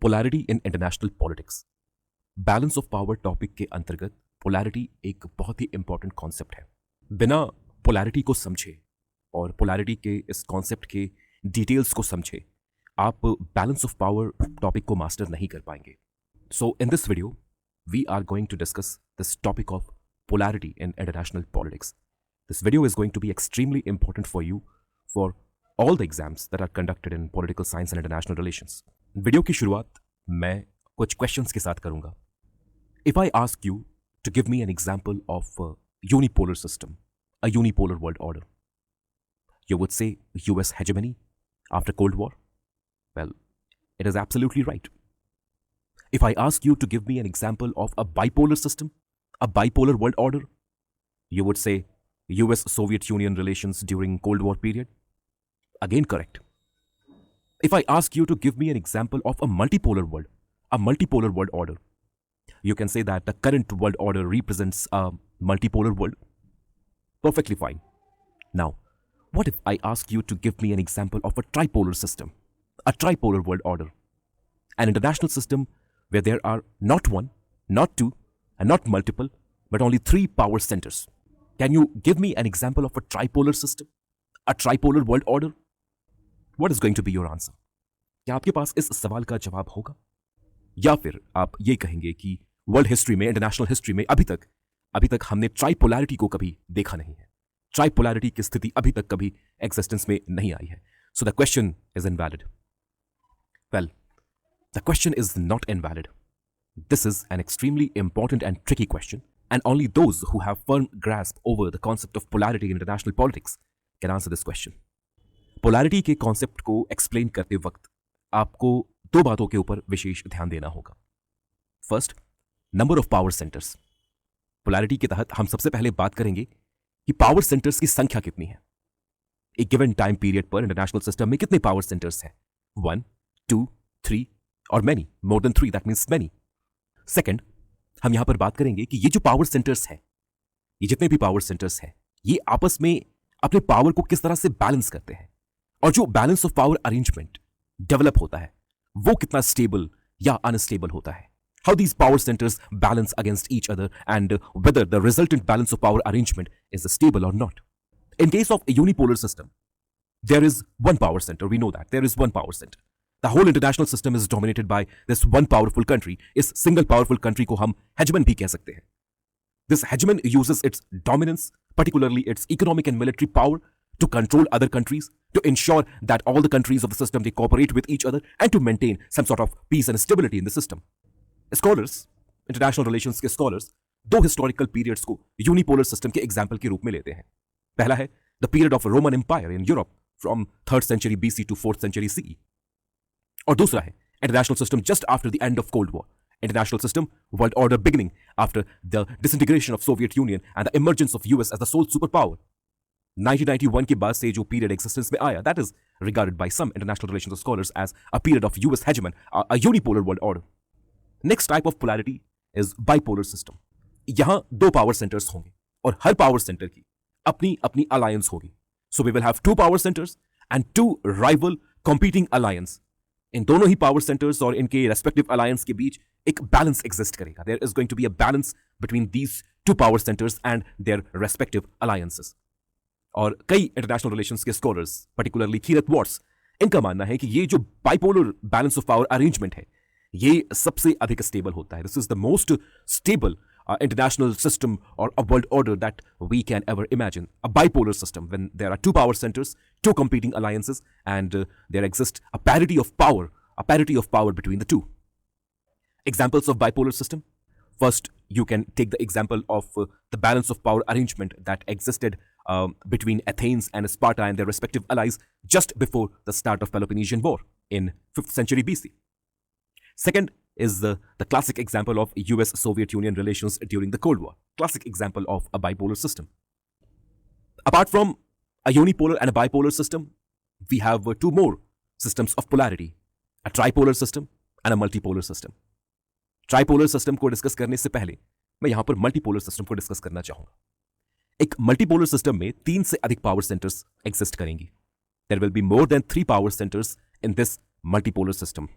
Polarity in international politics. Balance of power topic के अंतर्गत polarity एक बहुत ही इंपॉर्टेंट कॉन्सेप्ट है। बिना पोलैरिटी को समझे और पोलैरिटी के इस कॉन्सेप्ट के डिटेल्स को समझे आप बैलेंस ऑफ पावर टॉपिक को मास्टर नहीं कर पाएंगे। So in this video we are going to discuss this topic of polarity in international politics. This video is going to be extremely important for you for all the exams that are conducted in political science and international relations. Video की शुरुआत मैं कुछ questions के साथ करूंगा। If I ask you to give me an example of a unipolar system, a unipolar world order, you would say US hegemony after Cold War? Well, it is absolutely right. If I ask you to give me an example of a bipolar system, a bipolar world order, you would say US-Soviet Union relations during Cold War period? Again correct. If I ask you to give me an example of a multipolar world order, you can say that the current world order represents a multipolar world. Perfectly fine. Now, what if I ask you to give me an example of a tripolar system, a tripolar world order, an international system where there are not one, not two, and not multiple, but only three power centers? Can you give me an example of a tripolar system, a tripolar world order? What is going to be your answer? क्या आपके पास इस सवाल का जवाब होगा, या फिर आप ये कहेंगे कि वर्ल्ड हिस्ट्री में, इंटरनेशनल हिस्ट्री में अभी तक हमने ट्राइपोलैरिटी को कभी देखा नहीं है, ट्राइपोलैरिटी की स्थिति अभी तक कभी एग्जिस्टेंस में नहीं आई है, so the question is invalid. Well, the question is not invalid. This is an extremely important and tricky question, and only those who have firm grasp over the concept of polarity in international politics can answer this question. Polarity के concept को explain करते वक्त आपको दो बातों के ऊपर विशेष ध्यान देना होगा. First, number of power centers. Polarity के तहत हम सबसे पहले बात करेंगे कि power centers की संख्या कितनी है. एक given time period पर international system में कितने power centers हैं? 1, 2, 3 और many, more than 3, that means many. Second, हम यहां पर बात करेंगे कि ये जो पावर सेंटर्स हैं, ये जितने भी पावर सेंटर्स हैं, ये आपस में अपने पावर को किस तरह से बैलेंस करते हैं, और जो balance of power arrangement develop होता है वो कितना स्टेबल या अनस्टेबल होता है. How these power centres balance against each other and whether the resultant balance of power arrangement is stable और not. In case of a unipolar system, there is one power centre. We know that there is one power centre. The whole international system is dominated by this one powerful country. इस single powerful country को हम hegemon भी कह सकते हैं. This hegemon uses its dominance, particularly its economic and military power, to control other countries, to ensure that all the countries of the system they cooperate with each other, and to maintain some sort of peace and stability in the system. Scholars, international relations के scholars, दो historical periods को unipolar system के example के रूप में लेते हैं. पहला है the period of Roman Empire in Europe from 3rd century BC to 4th century CE. और दूसरा है international system just after the end of cold war. International system world order beginning after the disintegration of Soviet Union and the emergence of US as the sole super power. 1991 के बाद से जो period existence में आया, that is regarded by some international relations scholars as a period of US hegemon, a unipolar world order. Next type of polarity is bipolar system. यहां दो power centres होंगे और हर पावर सेंटर की अपनी अपनी alliance होगी. So we will have two power centres and two rival competing alliance. इन दोनों ही पावर सेंटर्स और इनके रेस्पेक्टिव अलायंस के बीच एक बैलेंस एग्जिस्ट करेगा. There is going to be a balance between these two power centres and their respective alliances. और कई इंटरनेशनल रिलेशंस के स्कॉलर्स, पर्टिकुलरली कीरत वॉट्स, इनका मानना है कि ये जो bipolar balance of power arrangement है, ये सबसे अधिक स्टेबल होता है. This is the most stable international system or a world order that we can ever imagine. A bipolar system when there are two power centers, two competing alliances, and there exists a parity of power between the two. Examples of bipolar system. First, you can take the example of the balance of power arrangement that existed between Athens and Sparta and their respective allies just before the start of Peloponnesian War in 5th century BC. Second is the classic example of US-Soviet Union relations during the Cold War. Classic example of a bipolar system. Apart from a unipolar and a bipolar system, we have two more systems of polarity. A tripolar system and a multipolar system. Tripolar system को discuss करने से पहले मैं यहां पर multipolar system को discuss करना चाहूंगा. एक मल्टीपोलर सिस्टम में 3 से अधिक पावर सेंटर्स एग्जिस्ट करेंगी. There will be more than 3 power centers in this multipolar system.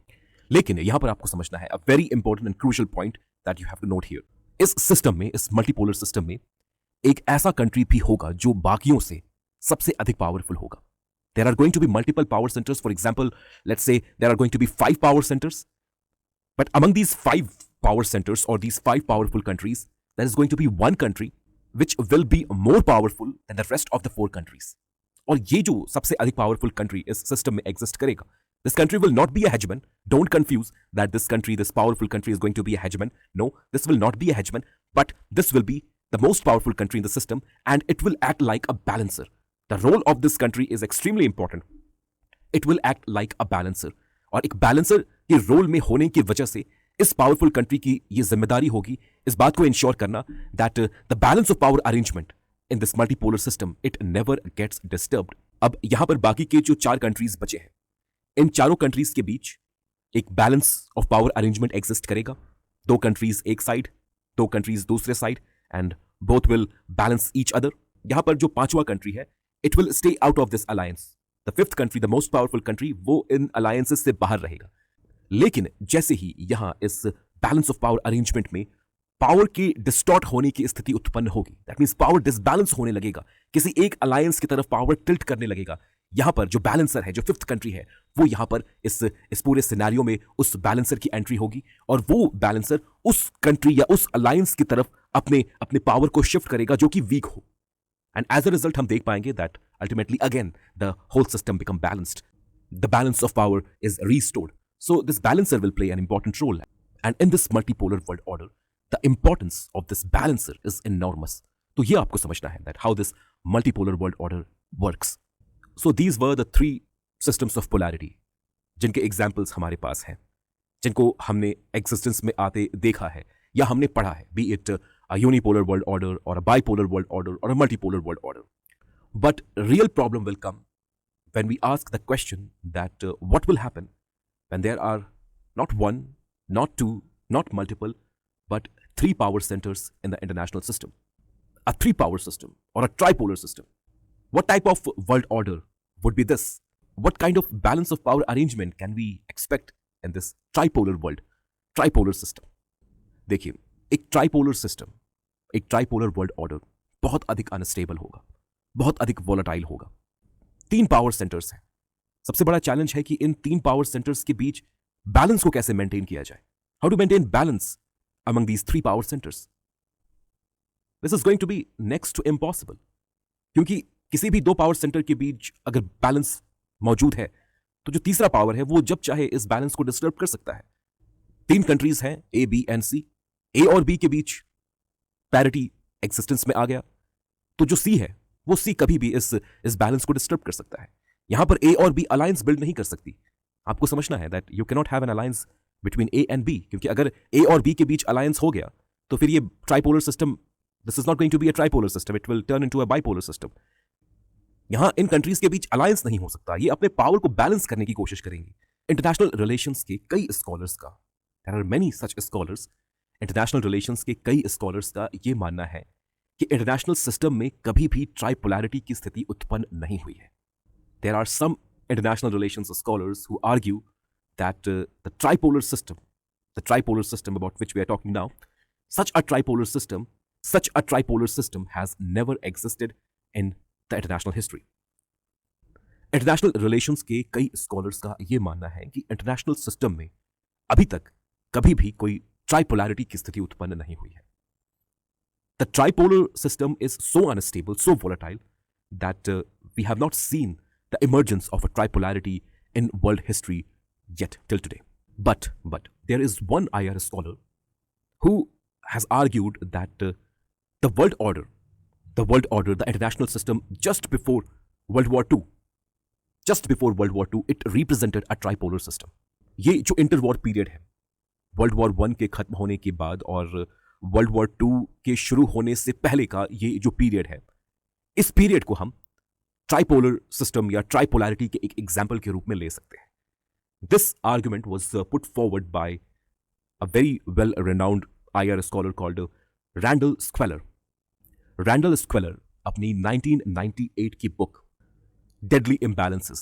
लेकिन यहां पर आपको समझना है a very important and crucial point that you have to note here. इस सिस्टम में, इस मल्टीपोलर सिस्टम में एक ऐसा कंट्री भी होगा जो बाकियों से सबसे अधिक पावरफुल होगा। There are going to be multiple power centers. For example, let's say there are going to be 5 power centers. But among these 5 power centers or these 5 powerful countries, there is going to be one country which will be more powerful than the rest of the 4 countries. और ये जो सबसे अधिक powerful country इस system में exist करेगा, this country will not be a hegemon. Don't confuse that this country, this powerful country is going to be a hegemon. No, this will not be a hegemon, but this will be the most powerful country in the system and it will act like a balancer. The role of this country is extremely important. It will act like a balancer. और एक balancer के role में होने की वजह से इस powerful country की ये जिम्मेदारी होगी इस बात को इंश्योर करना that the balance of power arrangement in this multipolar system it never gets disturbed. अब यहां पर बाकी के जो 4 कंट्रीज बचे हैं, इन चारों कंट्रीज के बीच एक balance of power arrangement exist करेगा। 2 कंट्रीज एक साइड, 2 कंट्रीज दूसरे side and both will balance each other. यहां पर जो 5वां कंट्री है, it will stay out of this alliance. The 5th country, the most powerful country, वो इन अलायंसेस से बाहर रहेगा। लेकिन जैसे ही यहां इस बैलेंस ऑफ पावर अरेंजमेंट में पावर की डिस्टॉर्ट होने की स्थिति उत्पन्न होगी, दैट मींस पावर डिसबैलेंस होने लगेगा, किसी एक अलायंस की तरफ पावर टिल्ट करने लगेगा, यहां पर जो बैलेंसर है, जो 5th कंट्री है, वो यहां पर इस पूरे सिनेरियो में उस बैलेंसर की एंट्री होगी और वो बैलेंसर उस कंट्री या उस अलायंस की तरफ अपने पावर को शिफ्ट करेगा जो कि वीक हो। एंड एज अ रिजल्ट हम देख पाएंगे that ultimately again the whole system become balanced, the balance of power is restored. So this balancer will play an important role and in this multipolar world order the importance of this balancer is enormous. तो ये आपको समझना है that how this multipolar world order works. So these were the 3 systems of polarity जिनके examples हमारे पास हैं, जिनको हमने एग्जिस्टेंस में आते देखा है या हमने पढ़ा है, B it a unipolar world order or a bipolar world order or a multipolar world order. But real problem will come when we ask the question that what will happen when there are not 1, not 2, not multiple, but 3 power centers in the international system. A 3 power system or a tripolar system. What type of world order would be this? What kind of balance of power arrangement can we expect in this tripolar world, tripolar system? देखिए, एक tripolar system, एक tripolar world order बहुत अधिक unstable होगा, बहुत अधिक volatile होगा। 3 power centres हैं। सबसे बड़ा चैलेंज है कि इन 3 पावर सेंटर्स के बीच बैलेंस को कैसे मेंटेन किया जाए। How to maintain balance among these 3 power centres? This is going to be next to impossible, क्योंकि किसी भी 2 पावर सेंटर के बीच अगर बैलेंस मौजूद है तो जो तीसरा पावर है वो जब चाहे इस बैलेंस को डिस्टर्ब कर सकता है। 3 कंट्रीज हैं, ए, बी एंड सी। ए और बी के बीच पैरिटी एक्सिस्टेंस में आ गया तो जो सी है वो सी कभी भी इस बैलेंस को डिस्टर्ब कर सकता है। यहां पर ए और बी अलायंस बिल्ड नहीं कर सकती। आपको समझना है that you can not have an alliance between A and B, क्योंकि अगर ए और बी के बीच अलायंस हो गया तो फिर ये tripolar system, this is not going to be a tripolar system, it will turn into a bipolar system. यहां इन कंट्रीज के बीच अलायंस नहीं हो सकता, ये अपने पावर को बैलेंस करने की कोशिश करेंगी। इंटरनेशनल रिलेशंस के कई स्कॉलर्स का, there are many such scholars, international relations के कई स्कॉलर्स का यह मानना है कि इंटरनेशनल सिस्टम में कभी भी ट्राइपोलैरिटी की स्थिति उत्पन्न नहीं हुई है। There are some international relations scholars who argue that the tripolar system about which we are talking now, such a tripolar system has never existed in the international history. International relations के कई scholars का यह मानना है कि international system में अभी तक कभी भी कोई ट्राइपोलैरिटी की स्थिति उत्पन्न नहीं हुई है। The tripolar system is so unstable, so volatile that we have not seen the emergence of a tripolarity in world history yet till today. But there is one IR scholar who has argued that the world order, the international system just before World War II, it represented a tripolar system. ये जो interwar period है, world war 1 के खत्म होने के बाद और world war 2 के शुरू होने से पहले का ये जो पीरियड है, इस पीरियड को हम ट्राइपोलर सिस्टम या ट्राइपोलैरिटी के एक एग्जाम्पल के रूप में ले सकते हैं। This argument was put forward by a very well-renowned IR scholar called Randall Squeller. Randall Squeller अपनी 1998 की book Deadly Imbalances,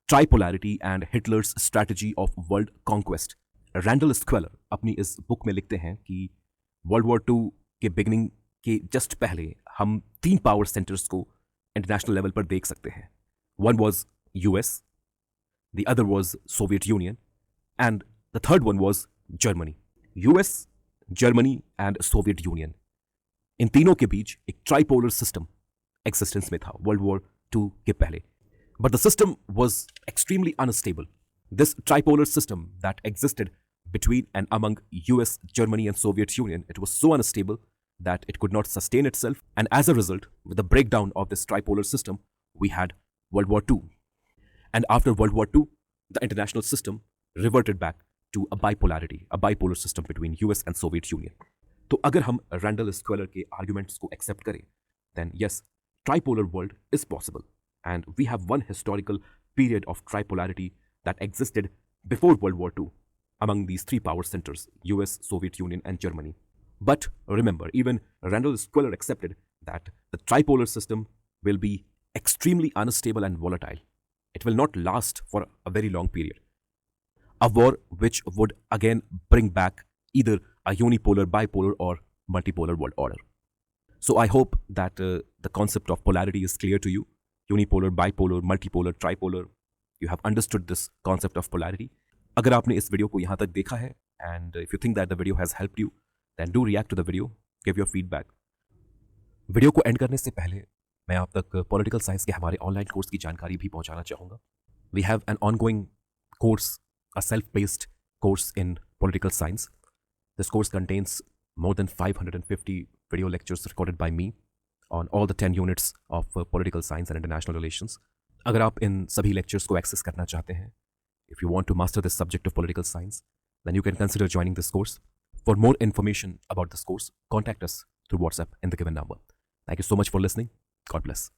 Tripolarity and Hitler's Strategy of World Conquest Randall Schweller अपनी इस बुक में लिखते हैं कि वर्ल्ड वॉर टू के beginning के जस्ट पहले हम 3 पावर सेंटर्स को इंटरनेशनल लेवल पर देख सकते हैं. One was US, the other was Soviet Union and the third one was Germany. US, Germany and Soviet Union, इन तीनों के बीच एक ट्राइपोलर सिस्टम एक्सिस्टेंस में था वर्ल्ड वॉर टू के पहले. But the system was extremely unstable. This tripolar system that existed between and among US, Germany, and Soviet Union, it was so unstable that it could not sustain itself. And as a result, with the breakdown of this tripolar system, we had World War II. And after World War II, the international system reverted back to a bipolarity, a bipolar system between US and Soviet Union. तो अगर हम Randall स्क्वेलर के arguments को accept करें, then yes, tripolar world is possible. And we have one historical period of tripolarity that existed before World War II among these 3 power centers, US, Soviet Union, and Germany. But remember, even Randall Squeller accepted that the tripolar system will be extremely unstable and volatile. It will not last for a very long period. A war which would again bring back either a unipolar, bipolar, or multipolar world order. So I hope that the concept of polarity is clear to you. Unipolar, bipolar, multipolar, tripolar. You have understood this concept of polarity. अगर आपने इस video को यहाँ तक देखा है and if you think that the video has helped you, then do react to the video, give your feedback. Video को and करने से पहले मैं आप तक पॉलिटिकल साइंस के हमारे ऑनलाइन कोर्स की जानकारी भी पहुँचाना चाहूँगा. We have an ongoing course, a self-paced course in political science. This course contains more than 550 video lectures recorded by me on all the 10 units of political science and international relations. अगर आप इन सभी lectures को access करना चाहते हैं, if you want to master this subject of political science, then you can consider joining this course. For more information about this course, contact us through WhatsApp in the given number. Thank you so much for listening. God bless.